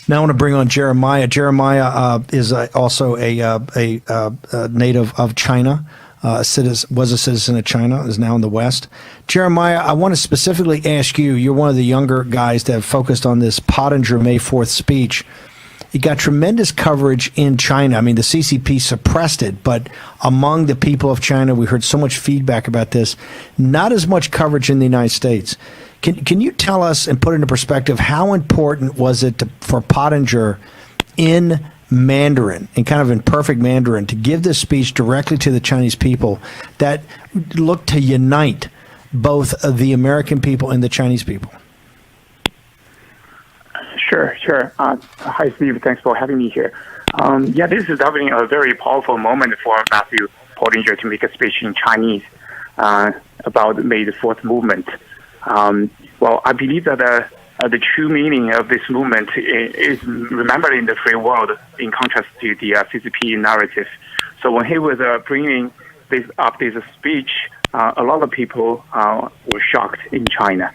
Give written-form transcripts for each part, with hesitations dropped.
Now I want to bring on Jeremiah. Jeremiah is also a native of China, was a citizen of China, is now in the West. Jeremiah, I want to specifically ask you, you're one of the younger guys that have focused on this Pottinger May 4th speech. It got tremendous coverage in China. I mean, the CCP suppressed it, but among the people of China, we heard so much feedback about this. Not as much coverage in the United States. Can you tell us and put into perspective how important was it for Pottinger in Mandarin, in kind of in perfect Mandarin, to give this speech directly to the Chinese people that looked to unite both the American people and the Chinese people? Sure. Hi, Steve. Thanks for having me here. This is definitely a very powerful moment for Matthew Pottinger to make a speech in Chinese about the May the 4th movement. I believe that the true meaning of this movement is remembered in the free world, in contrast to the CCP narrative. So when he was bringing this speech, a lot of people were shocked in China.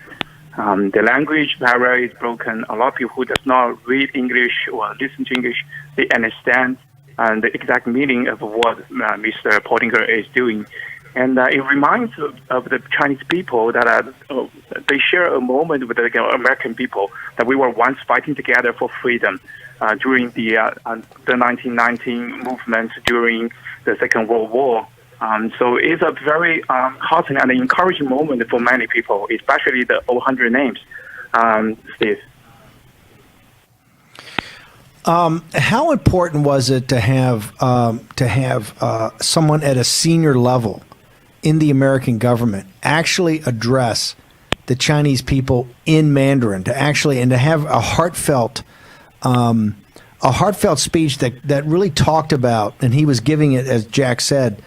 The language barrier is broken. A lot of people who does not read English or listen to English, they understand the exact meaning of what Mr. Pottinger is doing. And it reminds of the Chinese people that they share a moment with the American people that we were once fighting together for freedom during the 1919 movement, during the Second World War. So it's a very heartening and encouraging moment for many people, especially the 100 names, Steve. How important was it to have someone at a senior level in the American government actually address the Chinese people in Mandarin, to have a heartfelt speech that really talked about, and he was giving it, as Jack said,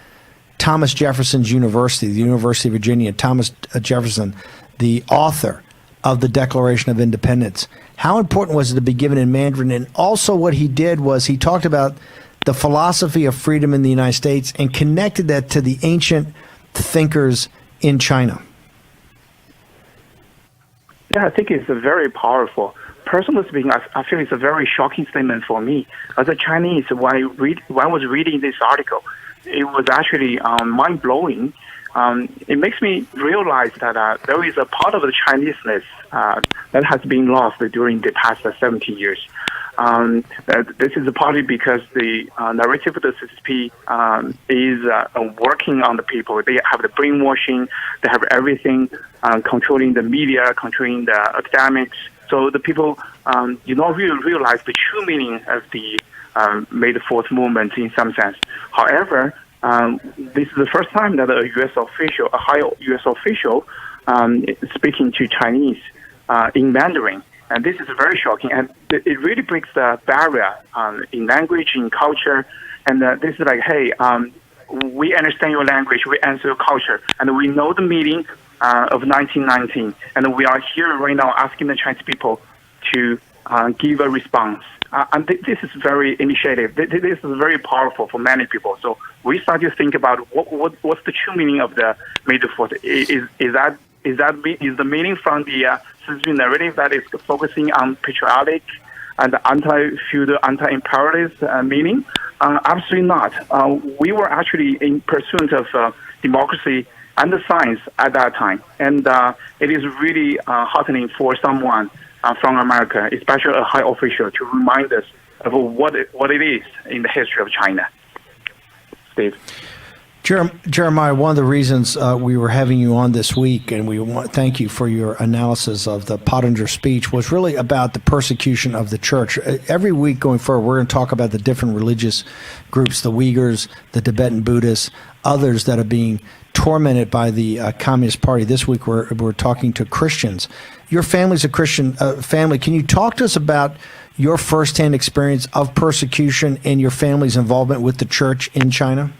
Thomas Jefferson's University, the University of Virginia, Thomas Jefferson, the author of the Declaration of Independence. How important was it to be given in Mandarin? And also what he did was he talked about the philosophy of freedom in the United States and connected that to the ancient thinkers in China. Yeah, I think it's very powerful. Personally speaking, I feel it's a very shocking statement for me. As a Chinese, when I was reading this article, it was actually mind-blowing. It makes me realize that there is a part of the Chineseness that has been lost during the past 70 years. This is partly because the narrative of the CCP is working on the people. They have the brainwashing, they have everything, controlling the media, controlling the academics. So the people do not really realize the true meaning of the May the 4th movement in some sense. However, this is the first time that a high U.S. official, speaking to Chinese in Mandarin. And this is very shocking. And it really breaks the barrier in language, in culture. And this is like, hey, we understand your language, we understand your culture, and we know the meaning of 1919. And we are here right now asking the Chinese people to give a response. And this is very initiative. This is very powerful for many people. So we start to think about what's the true meaning of the May the 4th. Is the meaning from the CCP narrative that is focusing on patriotic and anti-feudal, anti-imperialist meaning? Absolutely not. We were actually in pursuit of democracy and the science at that time. And it is really heartening for someone from America, especially a high official, to remind us of what it is in the history of China. Steve. Jeremiah, one of the reasons we were having you on this week, and we want to thank you for your analysis of the Pottinger speech, was really about the persecution of the church. Every week going forward, we're going to talk about the different religious groups, the Uyghurs, the Tibetan Buddhists, others that are being tormented by the Communist Party. This week we're talking to Christians. Your family's a Christian family. Can you talk to us about your firsthand experience of persecution and your family's involvement with the church in China?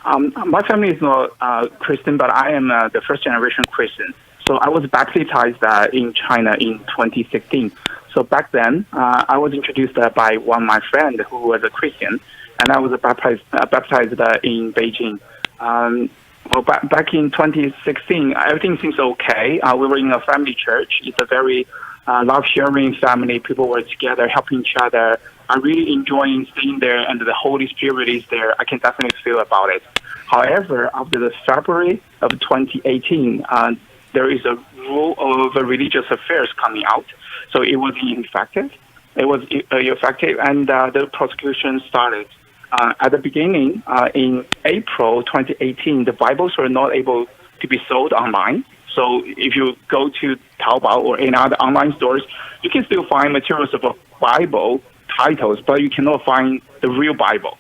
My family is not Christian, but I am the first-generation Christian. So I was baptized in China in 2016. So back then, I was introduced by one of my friends who was a Christian, and I was baptized in Beijing. Back in 2016, everything seems okay. We were in a family church. It's a very love-sharing family. People were together, helping each other. I'm really enjoying staying there, and the Holy Spirit is there. I can definitely feel about it. However, after the February of 2018, there is a rule of religious affairs coming out, so it was ineffective. It was effective, and the prosecution started. At the beginning, in April 2018, the Bibles were not able to be sold online. So if you go to Taobao or any other online stores, you can still find materials of a Bible titles, but you cannot find the real Bible.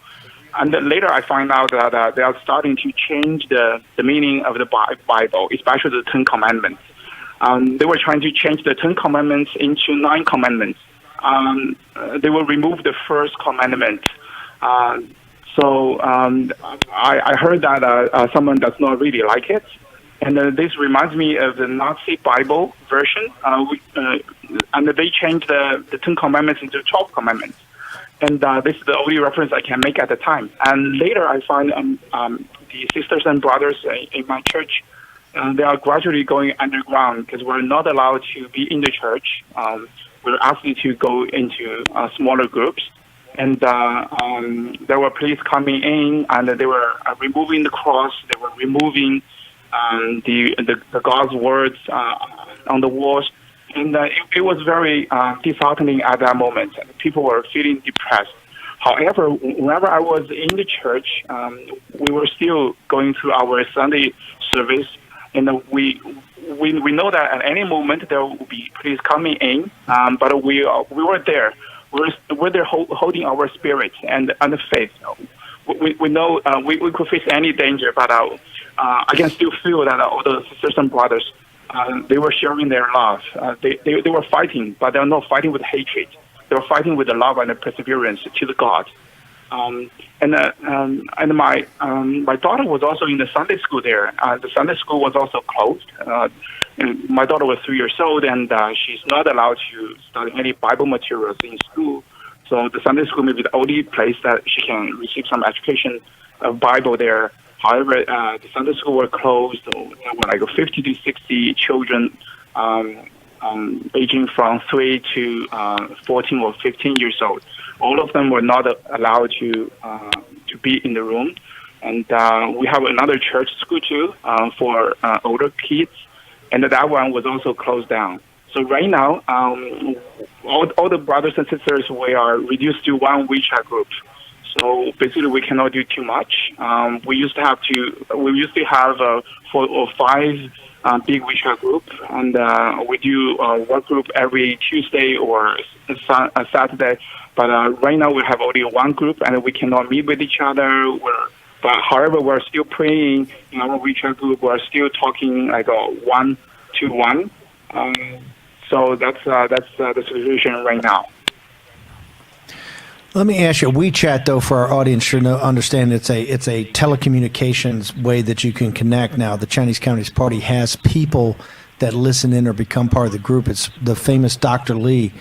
And then later I find out that they are starting to change the meaning of the Bible, especially the Ten Commandments. They were trying to change the Ten Commandments into 9 commandments. They will remove the first commandment. So I heard that someone does not really like it. And this reminds me of the Nazi Bible version. And they changed the Ten Commandments into 12 commandments. And this is the only reference I can make at the time. And later I find the sisters and brothers in my church, they are gradually going underground because we're not allowed to be in the church. We're asked to go into smaller groups. And there were police coming in, and they were removing the cross. They were removing the God's words on the walls. And it was very disheartening at that moment. People were feeling depressed. However, whenever I was in the church, we were still going through our Sunday service, and we know that at any moment there will be police coming in, but we were there. We're there holding our spirit and the faith. We know we could face any danger, but I can still feel that all the sisters and brothers, they were sharing their love. They were fighting, but they were not fighting with hatred. They were fighting with the love and the perseverance to the God. And my daughter was also in the Sunday school there. The Sunday school was also closed. And my daughter was 3 years old, and she's not allowed to study any Bible materials in school. So the Sunday school may be the only place that she can receive some education of Bible there. However, the Sunday school were closed. There were like 50 to 60 children aging from 3 to 14 or 15 years old. All of them were not allowed to be in the room. And we have another church school too for older kids, and that one was also closed down. So right now, all the brothers and sisters, we are reduced to one WeChat group. So basically, we cannot do too much. We used to have 4 or 5 big WeChat group, and we do one group every Tuesday or Saturday. But right now we have only one group, and we cannot meet with each other. However, we're still praying in our WeChat group. We're still talking like 1-to-1. So that's the situation right now. Let me ask you, WeChat, though, for our audience should understand it's a telecommunications way that you can connect now. The Chinese Communist Party has people that listen in or become part of the group. It's the famous Dr. Li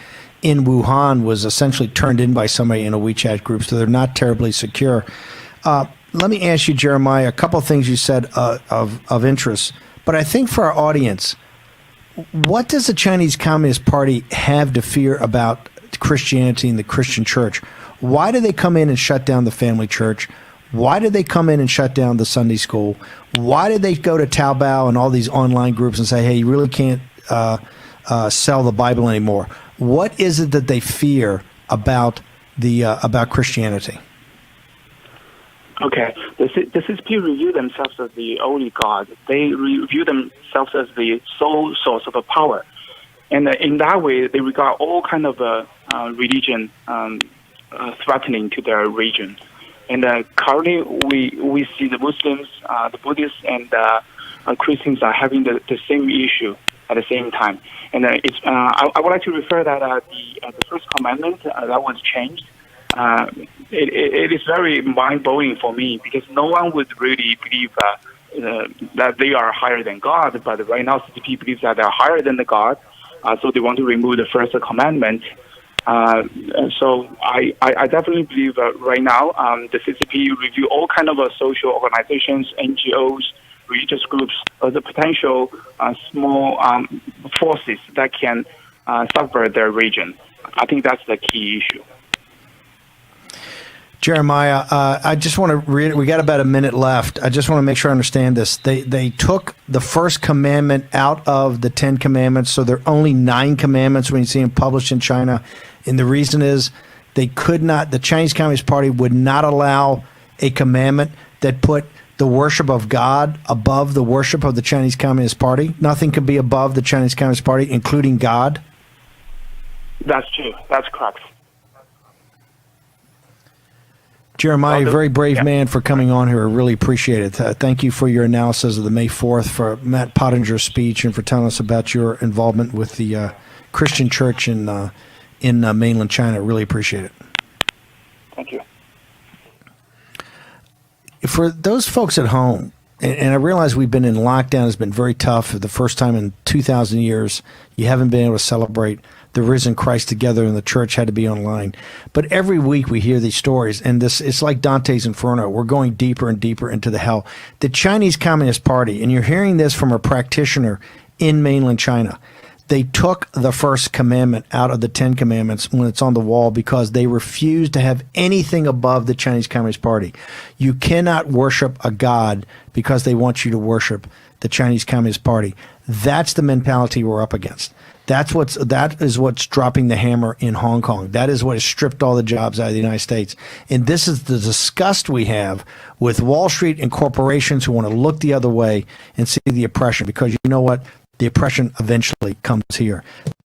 in Wuhan was essentially turned in by somebody in a WeChat group, so they're not terribly secure. Let me ask you, Jeremiah, a couple of things you said of interest. But I think for our audience, what does the Chinese Communist Party have to fear about Christianity and the Christian church? Why do they come in and shut down the family church? Why did they come in and shut down the Sunday school? Why did they go to Taobao and all these online groups and say, hey, you really can't sell the Bible anymore? What is it that they fear about Christianity? Okay, the CCP view themselves as the only God. They view themselves as the sole source of power. And in that way, they regard all kind of religion threatening to their region. And currently, we see the Muslims, the Buddhists, and Christians are having the same issue at the same time. And I would like to refer that the first commandment that was changed. It is very mind-blowing for me because no one would really believe that they are higher than God. But right now, CCP believes that they are higher than the God. So they want to remove the first commandment. So I definitely believe right now the CCP review all kind of social organizations, NGOs, religious groups as a potential small forces that can subvert their region. I think that's the key issue. Jeremiah, I just want to read. We got about a minute left. I just want to make sure I understand this. They took the first commandment out of the 10 Commandments, so there are only 9 commandments when you see them published in China. And the reason is they could not. The Chinese Communist Party would not allow a commandment that put the worship of God above the worship of the Chinese Communist Party. Nothing could be above the Chinese Communist Party, including God. That's true. That's correct. Jeremiah, you're a very brave man for coming on here. I really appreciate it. Thank you for your analysis of the May 4th, for Matt Pottinger's speech, and for telling us about your involvement with the Christian church in mainland China. I really appreciate it. Thank you. For those folks at home, and I realize we've been in lockdown, it's been very tough. For the first time in 2,000 years, you haven't been able to celebrate the risen Christ together, and the church had to be online. But every week we hear these stories, and it's like Dante's Inferno. We're going deeper and deeper into the hell. The Chinese Communist Party, and you're hearing this from a practitioner in mainland China, they took the first commandment out of the 10 Commandments when it's on the wall because they refused to have anything above the Chinese Communist Party. You cannot worship a god because they want you to worship the Chinese Communist Party. That's the mentality we're up against. That is what's dropping the hammer in Hong Kong. That is what has stripped all the jobs out of the United States. And this is the disgust we have with Wall Street and corporations who want to look the other way and see the oppression, because you know what? The oppression eventually comes here.